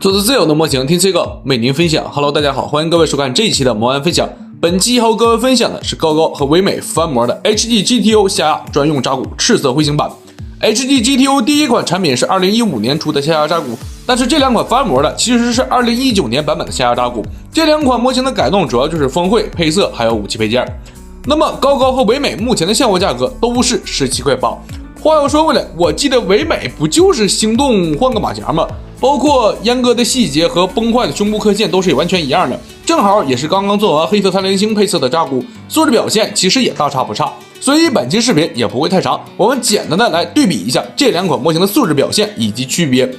做自由的模型，听这个为您分享。Hello， 大家好，欢迎各位收看这一期的魔玩分享。本期和各位分享的是高高和唯美翻模的 HD GTO 下压专用扎古赤色灰型版。HD GTO 第一款产品是2015年出的下压扎古，但是这两款翻模的其实是2019年版本的下压扎古。这两款模型的改动主要就是峰会、配色还有武器配件。那么高高和唯美目前的现货价格都是17块8。话又说回来，我记得唯美不就是星动换个马甲吗？包括阉割的细节和崩坏的胸部刻线都是完全一样的，正好也是刚刚做完黑色3连星配色的扎古，素质表现其实也大差不差。所以本期视频也不会太长，我们简单的来对比一下这两款模型的素质表现以及区别。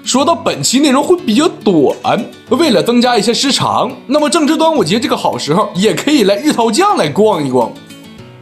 说到本期内容会比较短，为了增加一些时长，那么正值端午节这个好时候，也可以来日淘酱来逛一逛。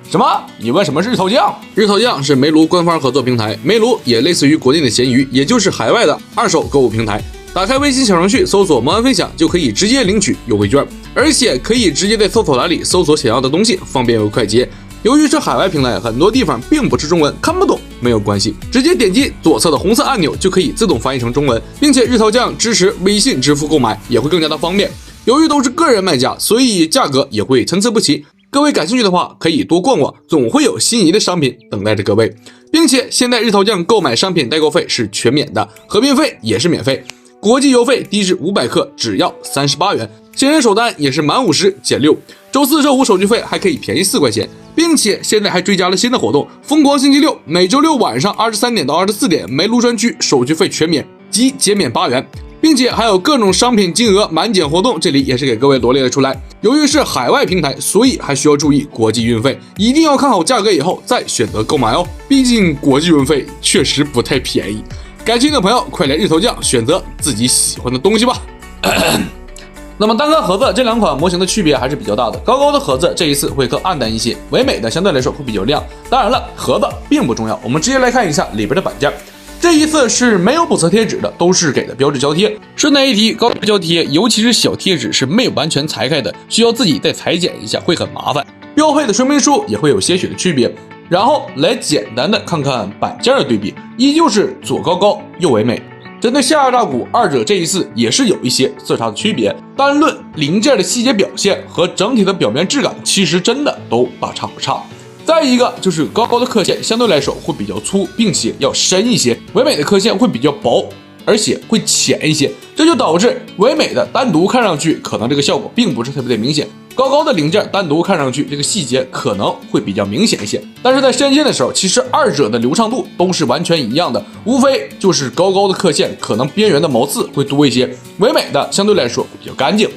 什么？你问什么是日淘酱？日淘酱是煤炉官方合作平台，煤炉也类似于国内的闲鱼，也就是海外的二手购物平台。打开微信小程序，搜索魔玩分享，就可以直接领取优惠券，而且可以直接在搜索栏里搜索想要的东西，方便又快捷。由于是海外平台，很多地方并不是中文，看不懂没有关系，直接点击左侧的红色按钮就可以自动翻译成中文，并且日淘酱支持微信支付购买，也会更加的方便。由于都是个人卖家，所以价格也会参差不齐。各位感兴趣的话，可以多逛逛，总会有心仪的商品等待着各位。并且现在日淘酱购买商品代购费是全免的，合并费也是免费，国际邮费低至500克只要38元，新人首单也是满50减6，周4周5手续费还可以便宜4块钱，并且现在还追加了新的活动，疯狂星期六，每周六晚上23点到24点，煤炉专区手续费全免即减免8元。并且还有各种商品金额满减活动，这里也是给各位罗列了出来。由于是海外平台，所以还需要注意国际运费，一定要看好价格以后再选择购买哦，毕竟国际运费确实不太便宜。感兴趣的朋友快来日淘酱选择自己喜欢的东西吧。那么单看盒子，这两款模型的区别还是比较大的。高高的盒子这一次会更暗淡一些，唯美的相对来说会比较亮。当然了，盒子并不重要，我们直接来看一下里边的板件。这一次是没有补色贴纸的，都是给的标志胶贴。顺带一提，高标贴尤其是小贴纸是没有完全裁开的，需要自己再裁剪一下，会很麻烦。标配的说明书也会有些许的区别。然后来简单的看看板件的对比，依旧是左高高右唯美。针对下压扎古，二者这一次也是有一些色差的区别，单论零件的细节表现和整体的表面质感，其实真的都大差不差。再一个就是高高的刻线相对来说会比较粗，并且要深一些，唯美的刻线会比较薄，而且会浅一些，这就导致唯美的单独看上去可能这个效果并不是特别的明显，高高的零件单独看上去这个细节可能会比较明显一些。但是在深陷的时候，其实二者的流畅度都是完全一样的，无非就是高高的刻线可能边缘的毛刺会多一些，唯美的相对来说会比较干净。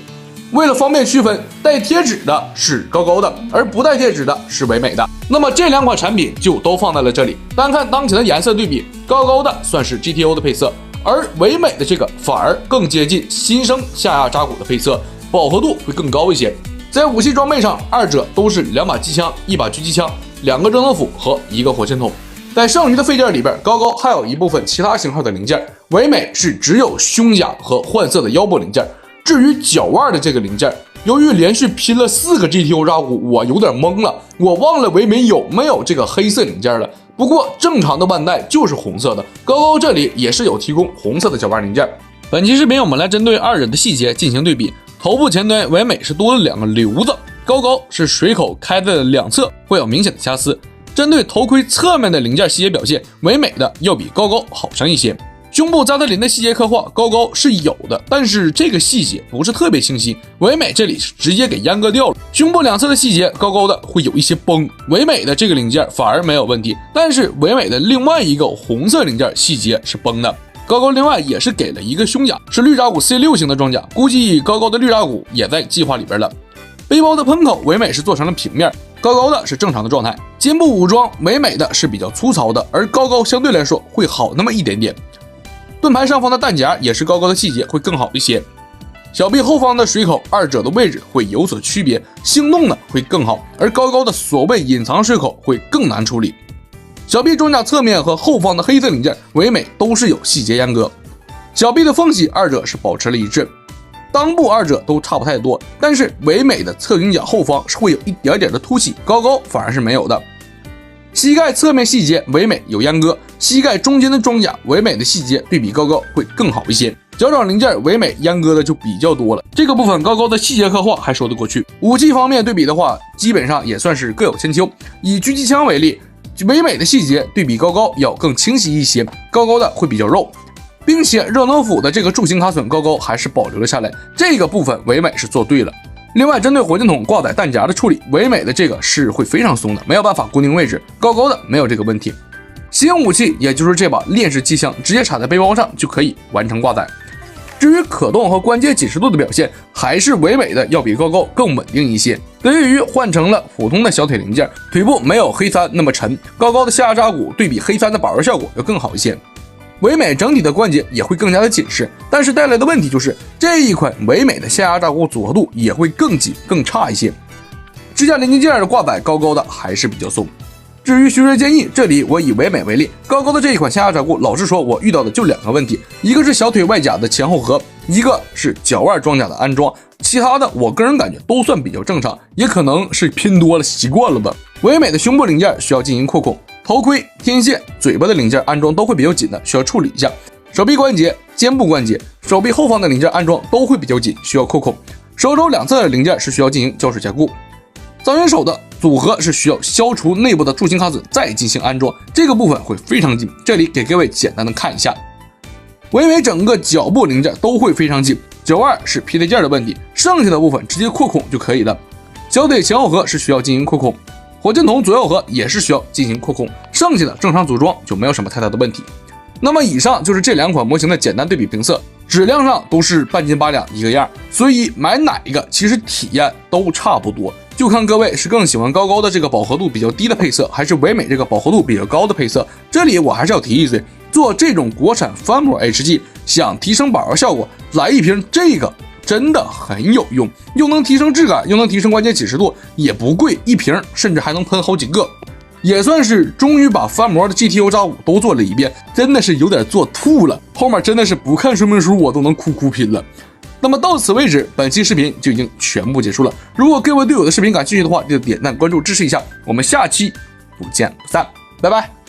为了方便区分，带贴纸的是高高的，而不带贴纸的是唯美的。那么这两款产品就都放在了这里。单看当前的颜色对比，高高的算是 GTO 的配色，而唯美的这个反而更接近新生下压扎古的配色，饱和度会更高一些。在武器装备上，二者都是2把机枪、1把狙击枪、2个热能斧和1个火箭筒。在剩余的废件里边，高高还有一部分其他型号的零件，唯美是只有胸甲和换色的腰部零件。至于脚腕的这个零件，由于连续拼了4个 GTO 扎古，我有点懵了，我忘了唯美有没有这个黑色零件了。不过正常的腕带就是红色的，高高这里也是有提供红色的脚腕零件。本期视频我们来针对二者的细节进行对比。头部前端唯美是多了2个瘤子，高高是水口开在了两侧，会有明显的瑕疵。针对头盔侧面的零件细节表现，唯美的要比高高好上一些。胸部扎特林的细节刻画，高高是有的，但是这个细节不是特别清晰，唯美这里是直接给阉割掉了。胸部两侧的细节，高高的会有一些崩，唯美的这个零件反而没有问题，但是唯美的另外一个红色零件细节是崩的。高高另外也是给了一个胸甲，是绿扎古 C6 型的装甲，估计高高的绿扎古也在计划里边了。背包的喷口，唯美是做成了平面，高高的是正常的状态。肩部武装，唯美的是比较粗糙的，而高高相对来说会好那么一点点。盾牌上方的弹夹也是高高的细节会更好一些，小臂后方的水口，二者的位置会有所区别，星动的会更好，而高高的所谓隐藏水口会更难处理。小臂装甲侧面和后方的黑色零件，唯美都是有细节阉割。小臂的缝隙，二者是保持了一致。裆部二者都差不太多，但是唯美的侧颈甲后方是会有一点点的凸起，高高反而是没有的。膝盖侧面细节唯美有阉割，膝盖中间的装甲唯美的细节对比高高会更好一些。脚掌零件唯美阉割的就比较多了，这个部分高高的细节刻画还说得过去。武器方面对比的话，基本上也算是各有千秋。以狙击枪为例，唯美的细节对比高高要更清晰一些，高高的会比较肉，并且热能斧的这个柱形卡榫高高还是保留了下来，这个部分唯美是做对了。另外，针对火箭筒挂载弹夹的处理，唯美的这个是会非常松的，没有办法固定位置，高高的没有这个问题。新武器也就是这把链式机枪，直接插在背包上就可以完成挂载。至于可动和关节紧实度的表现，还是唯美的要比高高更稳定一些。对于换成了普通的小腿零件，腿部没有黑三那么沉，高高的下压扎骨对比黑三的保温效果要更好一些。唯美整体的关节也会更加的紧实，但是带来的问题就是这一款唯美的下压扎骨组合度也会更紧更差一些。支架连接件的挂载高高的还是比较松。至于徐瑞建议，这里我以唯美为例，高高的这一款下压扎骨，老实说我遇到的就2个问题，一个是小腿外甲的前后合，一个是脚腕装甲的安装，其他的我个人感觉都算比较正常，也可能是拼多了习惯了吧。唯美的胸部零件需要进行扩孔，头盔、天线、嘴巴的零件安装都会比较紧的，需要处理一下。手臂关节、肩部关节、手臂后方的零件安装都会比较紧，需要扩孔。手肘两侧的零件是需要进行胶水加固。造型手的组合是需要消除内部的柱形卡榫再进行安装，这个部分会非常紧，这里给各位简单的看一下。唯美整个脚部零件都会非常紧，脚腕是皮带件的问题，剩下的部分直接扩孔就可以了。小腿前后合是需要进行扩孔，火箭筒左右合也是需要进行扩孔，剩下的正常组装就没有什么太大的问题。那么以上就是这2款模型的简单对比评测，质量上都是半斤八两一个样，所以买哪一个其实体验都差不多，就看各位是更喜欢高高的这个饱和度比较低的配色，还是唯美这个饱和度比较高的配色。这里我还是要提一嘴，做这种国产翻模 HG 想提升保温效果，来一瓶这个真的很有用，又能提升质感，又能提升关节紧实度，也不贵，一瓶甚至还能喷好几个，也算是终于把翻模的 GTO X5都做了一遍，真的是有点做吐了，后面真的是不看说明书我都能哭拼了。那么到此为止，本期视频就已经全部结束了。如果各位对我的视频感兴趣的话，记得点赞关注支持一下，我们下期不见不散，拜拜。